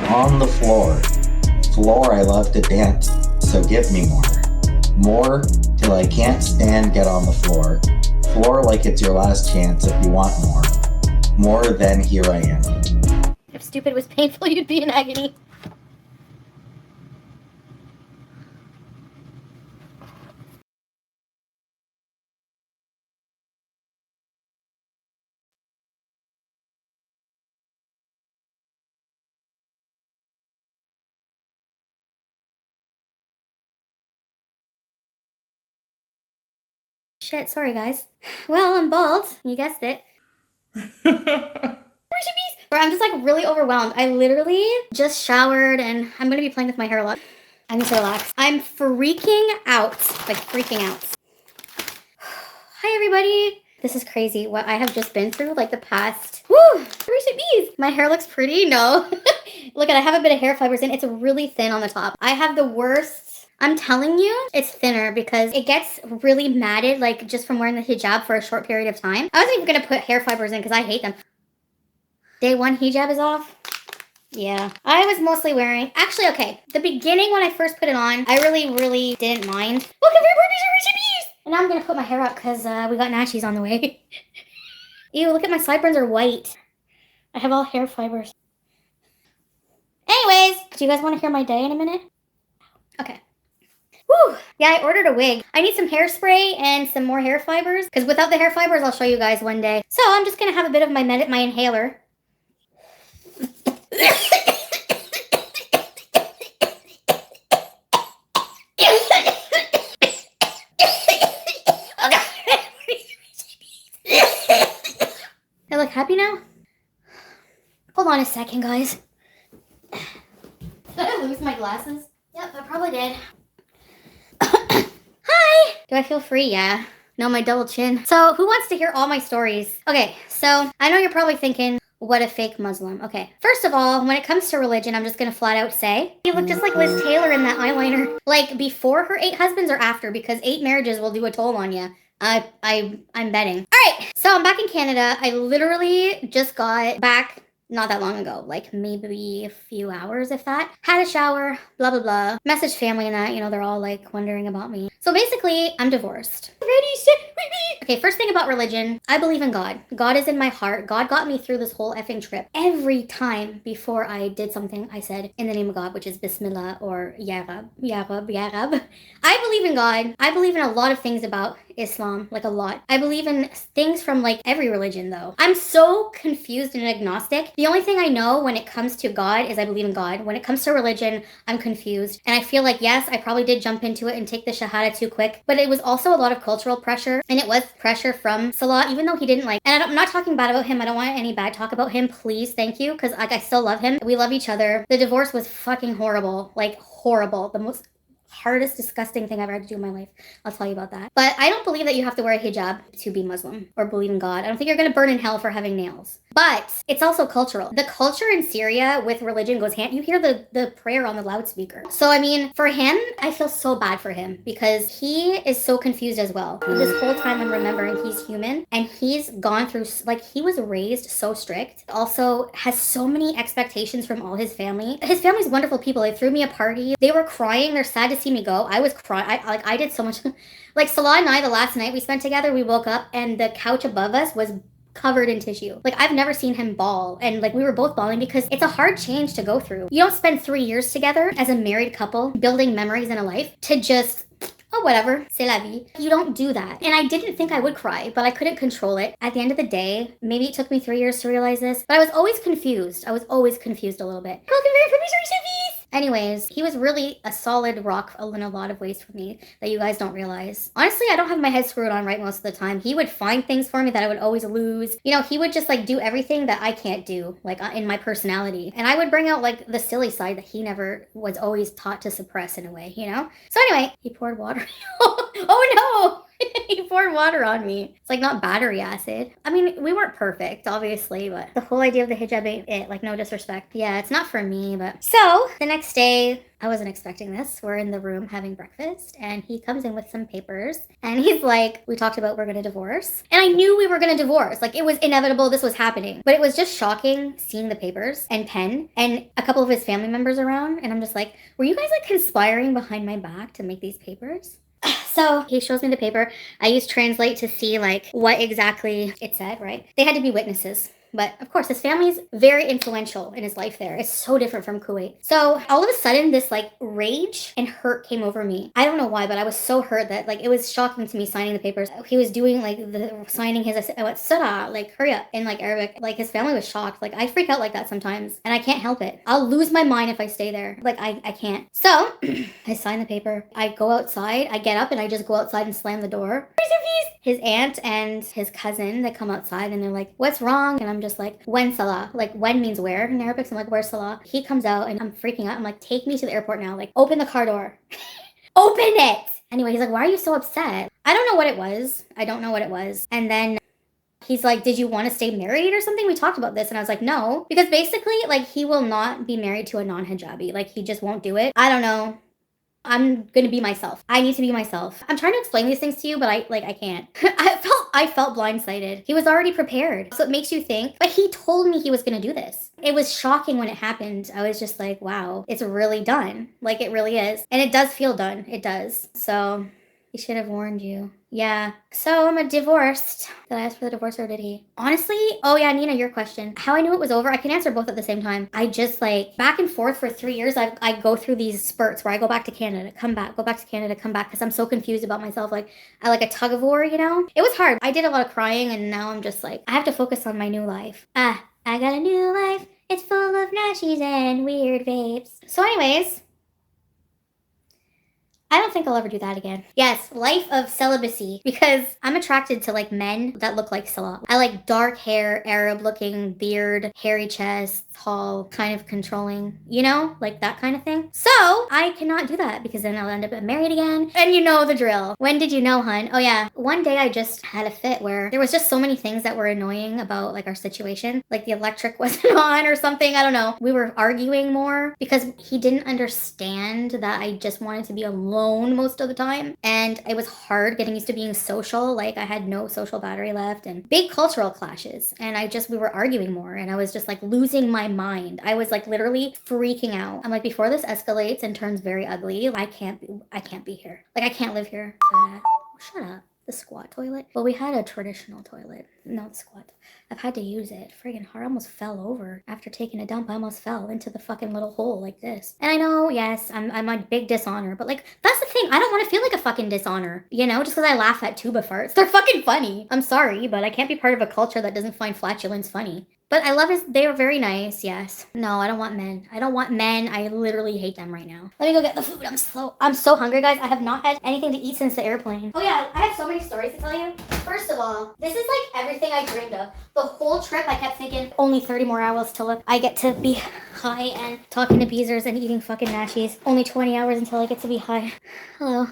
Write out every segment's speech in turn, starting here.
On the floor. Floor, I love to dance, so give me more. More till I can't stand, get on the floor. Floor like it's your last chance if you want more. More than here I am. If stupid was painful, you'd be in agony. Shit, sorry guys. Well, I'm bald. You guessed it. Or I'm just like really overwhelmed. I literally just showered and I'm gonna be playing with my hair a lot. I need to relax. I'm freaking out. Like freaking out. Hi everybody. This is crazy what I have just been through like the past. Woo! Recent bees. My hair looks pretty. No. Look at I have a bit of hair fibers in. It's really thin on the top. I have the worst. I'm telling you, it's thinner because it gets really matted like just from wearing the hijab for a short period of time. I wasn't even gonna put hair fibers in because I hate them. Day one hijab is off. Yeah, I was mostly wearing, actually, okay, the beginning when I first put it on, I really didn't mind. Welcome to recipes! And now I'm gonna put my hair up because we got nachos on the way. Ew, look at my sideburns are white. I have all hair fibers. Anyways, do you guys want to hear my day in a minute? Okay. Woo! Yeah, I ordered a wig. I need some hairspray and some more hair fibers because without the hair fibers, I'll show you guys one day. So I'm just gonna have a bit of my inhaler. I look happy now? Hold on a second, guys. Did I lose my glasses? Yep, I probably did. Hi! Do I feel free? Yeah. No, my double chin. So, who wants to hear all my stories? Okay, so I know you're probably thinking, what a fake Muslim. Okay, first of all, when it comes to religion, I'm just gonna flat out say, you look just like Liz Taylor in that eyeliner. Like, before her 8 husbands or after, because 8 marriages will do a toll on you. I'm betting. All right, so I'm back in Canada. I literally just got back not that long ago, like maybe a few hours, if that. Had a shower, blah, blah, blah. Messaged family and that, you know, they're all like wondering about me. So basically, I'm divorced. Ready, set, repeat. Okay, first thing about religion, I believe in God. God is in my heart. God got me through this whole effing trip. Every time before I did something, I said, in the name of God, which is Bismillah or Ya Rab, Ya Rab, Ya Rab. I believe in God. I believe in a lot of things about Islam, like a lot. I believe in things from like every religion though. I'm so confused and agnostic. The only thing I know when it comes to God is I believe in God. When it comes to religion, I'm confused. And I feel like, yes, I probably did jump into it and take the Shahada too quick, but it was also a lot of cultural pressure. And it was pressure from Salah, even though he didn't like, and I'm not talking bad about him. I don't want any bad talk about him. Please, thank you. Cause like I still love him. We love each other. The divorce was fucking horrible. Like horrible. The most hardest, disgusting thing I've ever had to do in my life. I'll tell you about that. But I don't believe that you have to wear a hijab to be Muslim or believe in God. I don't think you're gonna burn in hell for having nails. But it's also cultural. The culture in Syria with religion goes hand. You hear the prayer on the loudspeaker. So I mean, for him, I feel so bad for him because he is so confused as well. This whole time I'm remembering he's human and he's gone through, like he was raised so strict. Also has so many expectations from all his family. His family's wonderful people. They threw me a party. They were crying. They're sad to see me go. I was crying. I did so much. Like Salah and I, the last night we spent together, we woke up and the couch above us was covered in tissue. Like I've never seen him bawl, and like we were both bawling because it's a hard change to go through. You don't spend 3 years together as a married couple building memories in a life to just, oh whatever, c'est la vie. You don't do that. And I didn't think I would cry, but I couldn't control it. At the end of the day, maybe it took me 3 years to realize this, but I was always confused. I was always confused a little bit. Anyways, he was really a solid rock in a lot of ways for me that you guys don't realize. Honestly, I don't have my head screwed on right most of the time. He would find things for me that I would always lose. You know, he would just like do everything that I can't do, like in my personality. And I would bring out like the silly side that he never was always taught to suppress in a way, you know? So anyway, he poured water. Oh no! He poured water on me. It's like not battery acid. I mean, we weren't perfect, obviously, but the whole idea of the hijab ain't it. Like, no disrespect. Yeah, it's not for me, but. So, the next day, I wasn't expecting this. We're in the room having breakfast, and he comes in with some papers, and he's like, we talked about we're gonna divorce. And I knew we were gonna divorce. Like, it was inevitable this was happening. But it was just shocking seeing the papers and pen and a couple of his family members around, and I'm just like, were you guys like conspiring behind my back to make these papers? So he shows me the paper. I used Translate to see like what exactly it said, right? They had to be witnesses. But of course, his family's very influential in his life there. It's so different from Kuwait. So all of a sudden, this like rage and hurt came over me. I don't know why, but I was so hurt that like it was shocking to me signing the papers. He was doing like the signing his, I went, Surah, like hurry up in like Arabic. Like his family was shocked. Like I freak out like that sometimes and I can't help it. I'll lose my mind if I stay there. Like I can't. So I sign the paper. I go outside. I get up and I just go outside and slam the door. His aunt and his cousin, they come outside and they're like, what's wrong? And I'm just like, when Salah? Like, when means where in Arabic. So I'm like, where's Salah? He comes out and I'm freaking out. I'm like, take me to the airport now. Like, open the car door. Open it! Anyway, he's like, why are you so upset? I don't know what it was. I don't know what it was. And then he's like, did you want to stay married or something? We talked about this. And I was like, no. Because basically, like, he will not be married to a non-hijabi. Like, he just won't do it. I don't know. I'm gonna be myself. I need to be myself. I'm trying to explain these things to you, but I can't. I felt blindsided. He was already prepared. So it makes you think, but he told me he was gonna do this. It was shocking when it happened. I was just like, wow, it's really done. Like it really is. And it does feel done. It does. So he should have warned you. Yeah. So I'm divorced. Did I ask for the divorce or did he? Honestly, oh yeah, Nina, your question. How I knew it was over, I can answer both at the same time. I just like back and forth for 3 years. I go through these spurts where I go back to Canada, come back, go back to Canada, come back because I'm so confused about myself. Like I like a tug of war, you know? It was hard. I did a lot of crying and now I'm just like, I have to focus on my new life. I got a new life. It's full of nashies and weird vapes. So anyways, I don't think I'll ever do that again. Yes, life of celibacy, because I'm attracted to like men that look like Salah. I like dark hair, Arab looking, beard, hairy chest, tall, kind of controlling, you know, like that kind of thing. So I cannot do that because then I'll end up married again. And you know the drill. When did you know, hun? Oh yeah, one day I just had a fit where there was just so many things that were annoying about like our situation. Like the electric wasn't on or something, I don't know. We were arguing more because he didn't understand that I just wanted to be alone most of the time. And it was hard getting used to being social. Like I had no social battery left and big cultural clashes. And we were arguing more and I was just like losing my mind. I was like literally freaking out. I'm like, before this escalates and turns very ugly, I can't be here. Like I can't live here. Shut up. The squat toilet? Well, we had a traditional toilet. No, the squat. I've had to use it. Friggin' hard. I almost fell over. After taking a dump, I almost fell into the fucking little hole like this. And I know, yes, I'm a big dishonor, but like, that's the thing. I don't want to feel like a fucking dishonor, you know, just because I laugh at tuba farts. They're fucking funny. I'm sorry, but I can't be part of a culture that doesn't find flatulence funny. But I love they were very nice, yes. No, I don't want men. I don't want men. I literally hate them right now. Let me go get the food. I'm so hungry, guys. I have not had anything to eat since the airplane. Oh yeah, I have so many stories to tell you. First of all, this is like everything I dreamed of. The whole trip, I kept thinking, only 30 more hours till I get to be high and talking to beezers and eating fucking nashies. Only 20 hours until I get to be high. Hello.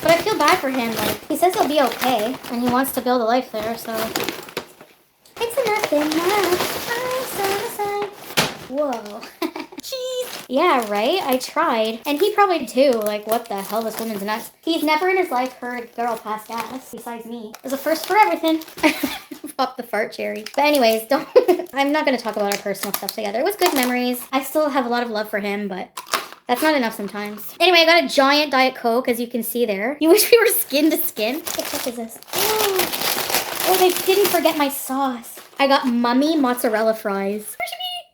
But I feel bad for him. Like, he says he'll be okay, and he wants to build a life there, so... It's nothing much. I saw the sign. Whoa. Jeez. Yeah, right? I tried. And he probably did too. Like, what the hell? This woman's nuts. He's never in his life heard a girl pass gas besides me. There's a first for everything. Pop the fart cherry. But anyways, I'm not going to talk about our personal stuff together. It was good memories. I still have a lot of love for him, but... that's not enough sometimes. Anyway, I got a giant Diet Coke, as you can see there. You wish we were skin to skin? What the fuck is this? Oh, they didn't forget my sauce. I got mummy mozzarella fries.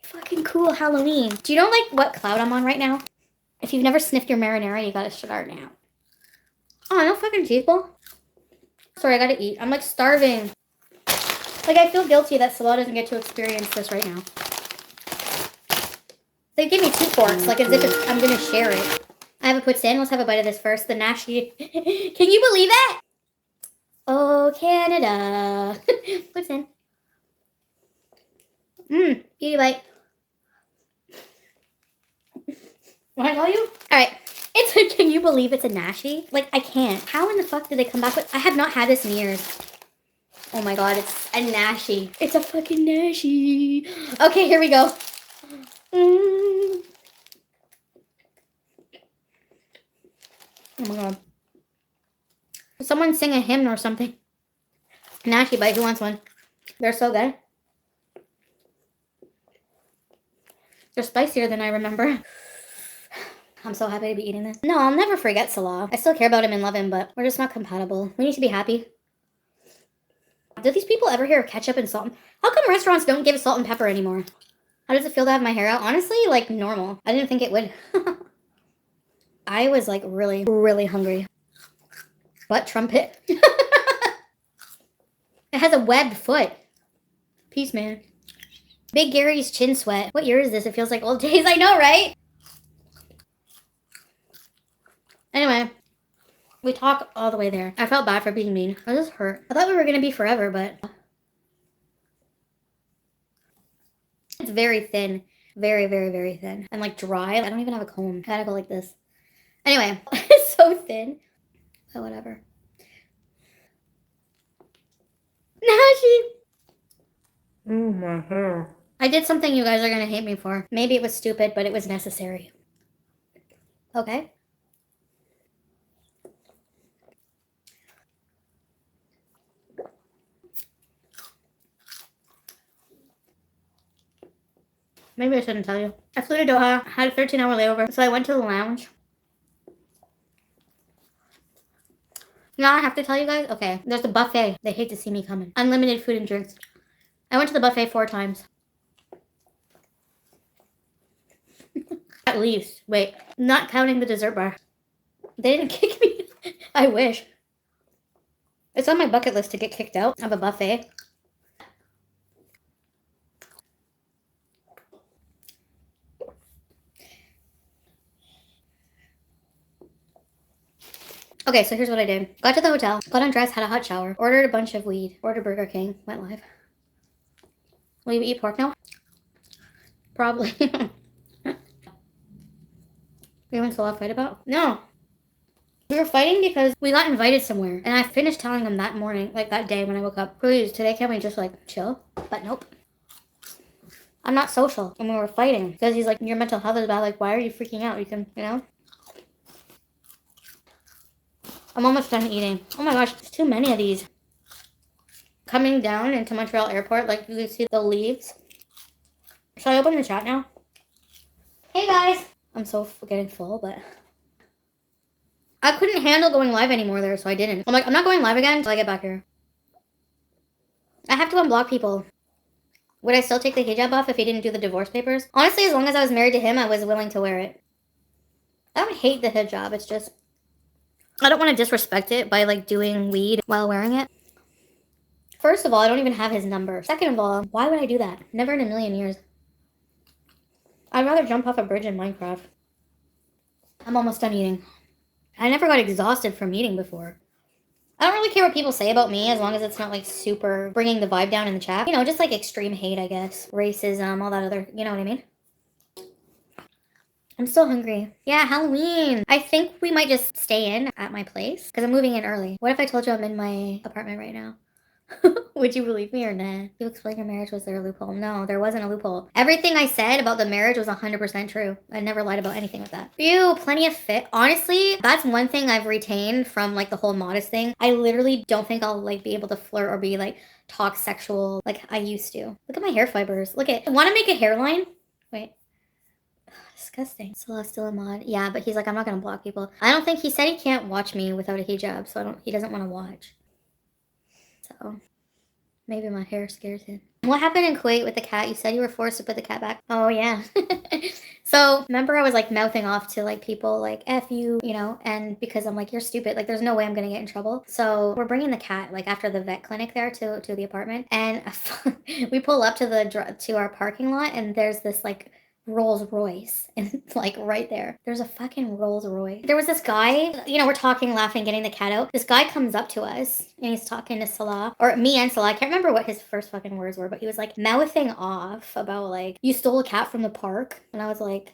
Fucking cool Halloween. Do you know like what cloud I'm on right now? If you've never sniffed your marinara, you gotta start now. Oh, no fucking cheese ball. Sorry, I gotta eat. I'm like starving. Like I feel guilty that Salah doesn't get to experience this right now. They give me 2 forks, like as if I'm gonna share it. I have a put in. Let's have a bite of this first. The nashi. Can you believe it? Oh, Canada. What's in? Eat a bite. Want to tell you? All right. It's like, can you believe it's a nashi? Like, I can't. How in the fuck did they come back with? I have not had this in years. Oh my god, it's a nashi. It's a fucking nashi. Okay, here we go. Oh my god. Someone sing a hymn or something. Nashi bite, who wants one? They're so good. They're spicier than I remember. I'm so happy to be eating this. No, I'll never forget Salah. I still care about him and love him, but we're just not compatible. We need to be happy. Do these people ever hear of ketchup and salt? How come restaurants don't give salt and pepper anymore? How does it feel to have my hair out? Honestly, like normal. I didn't think it would. I was like really, really hungry. Butt trumpet. It has a webbed foot. Peace, man. Big Gary's chin sweat. What year is this? It feels like old days. I know, right? Anyway, we talk all the way there. I felt bad for being mean. I just hurt. I thought we were gonna be forever, but it's very thin. Very, very, very thin. And like dry. I don't even have a comb. I gotta go like this. Anyway, it's so thin. But whatever. Nashi! Oh, my hair. I did something you guys are gonna hate me for. Maybe it was stupid, but it was necessary. Okay? Maybe I shouldn't tell you. I flew to Doha, had a 13-hour layover, so I went to the lounge. Now I have to tell you guys? Okay, there's a buffet. They hate to see me coming. Unlimited food and drinks. I went to the buffet 4 times. At least. Wait, not counting the dessert bar. They didn't kick me. I wish. It's on my bucket list to get kicked out of a buffet. Okay, so here's what I did. Got to the hotel, got undressed, had a hot shower, ordered a bunch of weed, ordered Burger King, went live. Will you eat pork now? Probably. We went to a fight about? No. We were fighting because we got invited somewhere. And I finished telling him that morning, like that day when I woke up, please, today can't we just like chill? But nope. I'm not social. And we were fighting because he's like, your mental health is bad. Like, why are you freaking out? You can, you know? I'm almost done eating. Oh my gosh, there's too many of these. Coming down into Montreal airport, like you can see the leaves. Should I open the chat now? Hey guys! I'm so getting full, but I couldn't handle going live anymore there, so I didn't. I'm like, I'm not going live again until I get back here. I have to unblock people. Would I still take the hijab off if he didn't do the divorce papers? Honestly, as long as I was married to him, I was willing to wear it. I don't hate the hijab, it's just I don't want to disrespect it by like doing weed while wearing it. First of all, I don't even have his number. Second of all, why would I do that? Never in a million years. I'd rather jump off a bridge in Minecraft. I'm almost done eating. I never got exhausted from eating before. I don't really care what people say about me as long as it's not like super bringing the vibe down in the chat. You know, just like extreme hate, I guess. Racism, all that other, you know what I mean? I'm still hungry. Yeah, Halloween. I think we might just stay in at my place because I'm moving in early. What if I told you I'm in my apartment right now? Would you believe me or not? You explain your marriage. Was there a loophole? No, there wasn't a loophole. Everything I said about the marriage was 100% true. I never lied about anything with that. Ew, plenty of fit. Honestly, that's one thing I've retained from like the whole modest thing. I literally don't think I'll like be able to flirt or be like talk sexual like I used to. Look at my hair fibers. Look at, I want to make a hairline. Wait. Disgusting. Still a mod. Yeah, but he's like, I'm not gonna block people. I don't think he said he can't watch me without a hijab, so he doesn't want to watch. So maybe my hair scares him. What happened in Kuwait with the cat? You said you were forced to put the cat back. Oh yeah. So remember I was like mouthing off to like people like F you, you know, and because I'm like, you're stupid. Like there's no way I'm gonna get in trouble. So we're bringing the cat like after the vet clinic there to the apartment, and we pull up to our parking lot, and there's this like Rolls Royce, and like right there there's a fucking Rolls Royce. There was this guy, you know, we're talking, laughing, getting the cat out. This guy comes up to us and he's talking to Salah, or me and Salah. I can't remember what his first fucking words were, but he was like mouthing off about like, you stole a cat from the park. And I was like,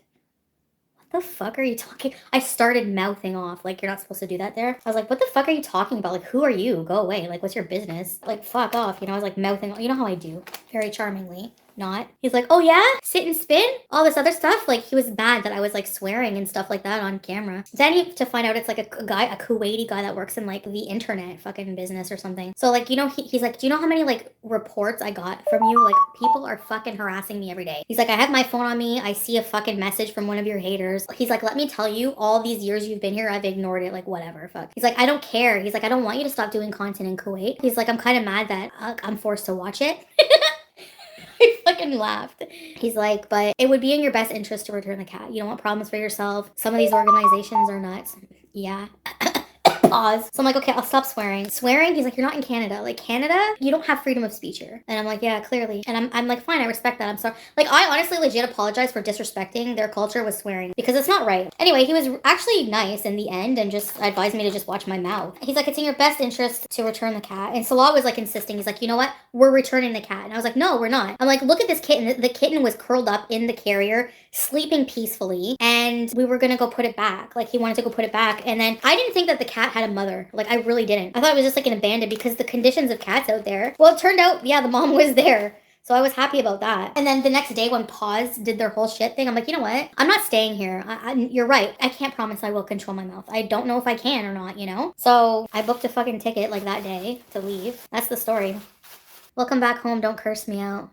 what the fuck are you talking? I started mouthing off. Like, you're not supposed to do that there. I was like, what the fuck are you talking about? Like, who are you? Go away. Like, what's your business? Like, fuck off. You know, I was like mouthing. You know how I do. Very charmingly. Not. He's like, oh yeah? Sit and spin? All this other stuff? Like, he was mad that I was like swearing and stuff like that on camera. Then you to find out it's like a Kuwaiti guy that works in like the internet fucking business or something. So like, you know, he's like, do you know how many like reports I got from you? Like, people are fucking harassing me every day. He's like, I have my phone on me. I see a fucking message from one of your haters. He's like, let me tell you, all these years you've been here, I've ignored it. Like, whatever, fuck. He's like, I don't care. He's like, I don't want you to stop doing content in Kuwait. He's like, I'm kind of mad that I'm forced to watch it. I fucking laughed. He's like, but it would be in your best interest to return the cat. You don't want problems for yourself. Some of these organizations are nuts. Yeah. Pause. So I'm like, okay, I'll stop swearing. Swearing? He's like, you're not in Canada. Like, Canada, you don't have freedom of speech here. And I'm like, yeah, clearly. And I'm like, fine, I respect that. I'm sorry. Like, I honestly legit apologize for disrespecting their culture with swearing because it's not right. Anyway, he was actually nice in the end and just advised me to just watch my mouth. He's like, it's in your best interest to return the cat. And Salah was like insisting. He's like, you know what? We're returning the cat. And I was like, no, we're not. I'm like, look at this kitten. The kitten was curled up in the carrier, sleeping peacefully, and we were gonna go put it back. Like, he wanted to go put it back. And then I didn't think that the cat had a mother. Like, I really didn't. I thought it was just like an abandoned because the conditions of cats out there. Well, it turned out, yeah, the mom was there. So I was happy about that. And then the next day when Paws did their whole shit thing, I'm like, you know what? I'm not staying here. You're right. I can't promise I will control my mouth. I don't know if I can or not, you know? So I booked a fucking ticket like that day to leave. That's the story. Welcome back home. Don't curse me out.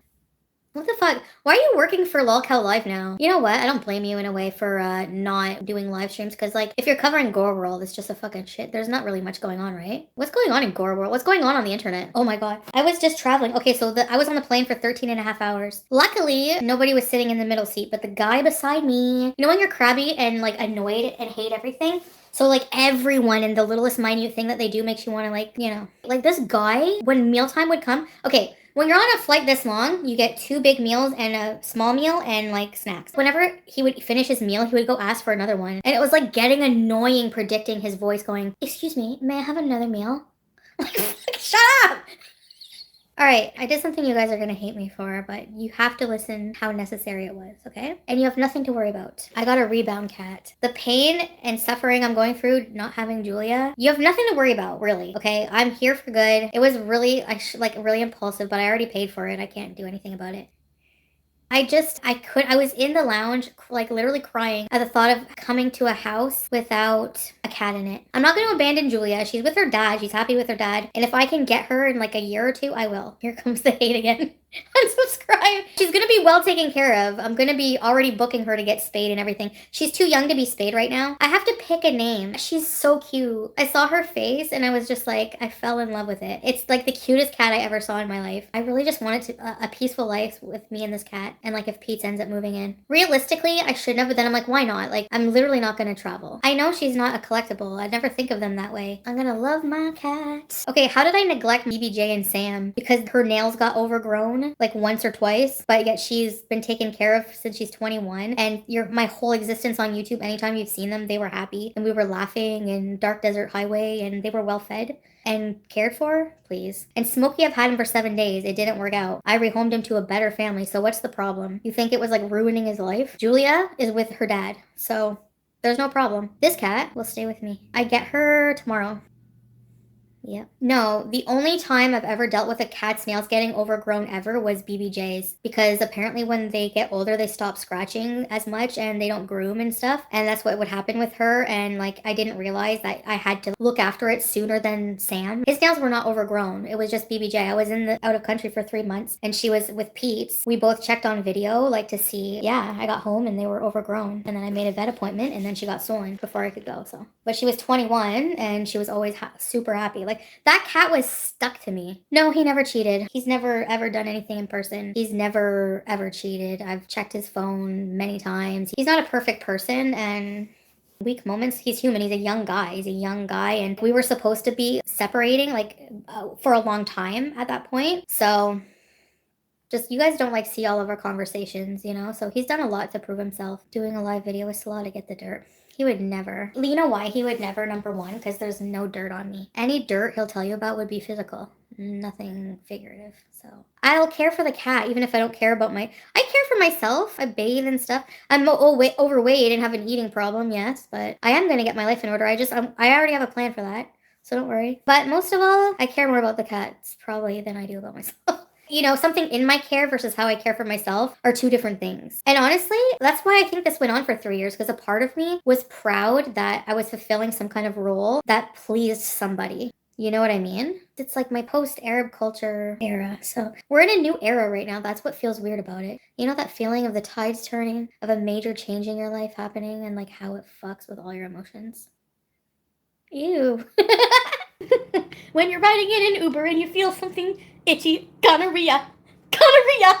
What the fuck? Why are you working for LolCal Live now? You know what? I don't blame you in a way for not doing live streams because, like, if you're covering Gore World, it's just a fucking shit. There's not really much going on, right? What's going on in Gore World? What's going on the internet? Oh my god. I was just traveling. Okay, so I was on the plane for 13 and a half hours. Luckily, nobody was sitting in the middle seat, but the guy beside me, you know when you're crabby and, like, annoyed and hate everything? So, like, everyone in the littlest minute thing that they do makes you want to, like, you know. Like, this guy, when mealtime would come... Okay, when you're on a flight this long, you get 2 big meals and a small meal and, like, snacks. Whenever he would finish his meal, he would go ask for another one. And it was, like, getting annoying predicting his voice going, excuse me, may I have another meal? Like, shut up! Alright, I did something you guys are gonna hate me for, but you have to listen how necessary it was, okay? And you have nothing to worry about. I got a rebound cat. The pain and suffering I'm going through not having Julia, you have nothing to worry about, really, okay? I'm here for good. It was really, really impulsive, but I already paid for it. I can't do anything about it. I was in the lounge, like, literally crying at the thought of coming to a house without a cat in it. I'm not going to abandon Julia. She's with her dad. She's happy with her dad. And if I can get her in, like, a year or 2, I will. Here comes the hate again. Unsubscribe. She's going to be well taken care of. I'm going to be already booking her to get spayed and everything. She's too young to be spayed right now. I have to pick a name. She's so cute. I saw her face and I was just like, I fell in love with it. It's like the cutest cat I ever saw in my life. I really just wanted a peaceful life with me and this cat. And, like, if Pete ends up moving in. Realistically, I shouldn't have, but then I'm like, why not? Like, I'm literally not going to travel. I know she's not a collectible. I'd never think of them that way. I'm going to love my cat. Okay, how did I neglect BBJ and Sam? Because her nails got overgrown like once or twice, but yet she's been taken care of since she's 21. And my whole existence on YouTube, anytime you've seen them, they were happy. And we were laughing in Dark Desert Highway and they were well fed and cared for, please. And Smokey, I've had him for 7 days. It didn't work out. I rehomed him to a better family, so what's the problem? You think it was like ruining his life? Julia is with her dad, so there's no problem. This cat will stay with me. I get her tomorrow. Yeah. No, the only time I've ever dealt with a cat's nails getting overgrown ever was BBJ's, because apparently when they get older, they stop scratching as much and they don't groom and stuff. And that's what would happen with her. And, like, I didn't realize that I had to look after it sooner than Sam. His nails were not overgrown. It was just BBJ. I was out of country for 3 months and she was with Pete's. We both checked on video, like, to see. Yeah, I got home and they were overgrown. And then I made a vet appointment and then she got swollen before I could go. So, but she was 21 and she was always super happy. Like, that cat was stuck to me. No, he never cheated. He's never ever done anything in person. He's never ever cheated. I've checked his phone many times. He's not a perfect person, and weak moments. He's human. He's a young guy. And we were supposed to be separating, like, for a long time at that point. So just, you guys don't, like, see all of our conversations, you know? So he's done a lot to prove himself. Doing a live video with Salah to get the dirt. He would never. You know why he would never? Number one, because there's no dirt on me. Any dirt he'll tell you about would be physical, nothing figurative. So I'll care for the cat even if I don't care about I care for myself. I bathe and stuff. I'm overweight and have an eating problem, yes, but I am gonna get my life in order. I already have a plan for that, so don't worry. But most of all, I care more about the cats probably than I do about myself. You know, something in my care versus how I care for myself are two different things. And honestly, that's why I think this went on for 3 years, because a part of me was proud that I was fulfilling some kind of role that pleased somebody. You know what I mean? It's like my post-Arab culture era. So we're in a new era right now. That's what feels weird about it. You know that feeling of the tides turning, of a major change in your life happening, and like how it fucks with all your emotions? Ew. When you're riding in an Uber and you feel something itchy, gonorrhea. Gonorrhea!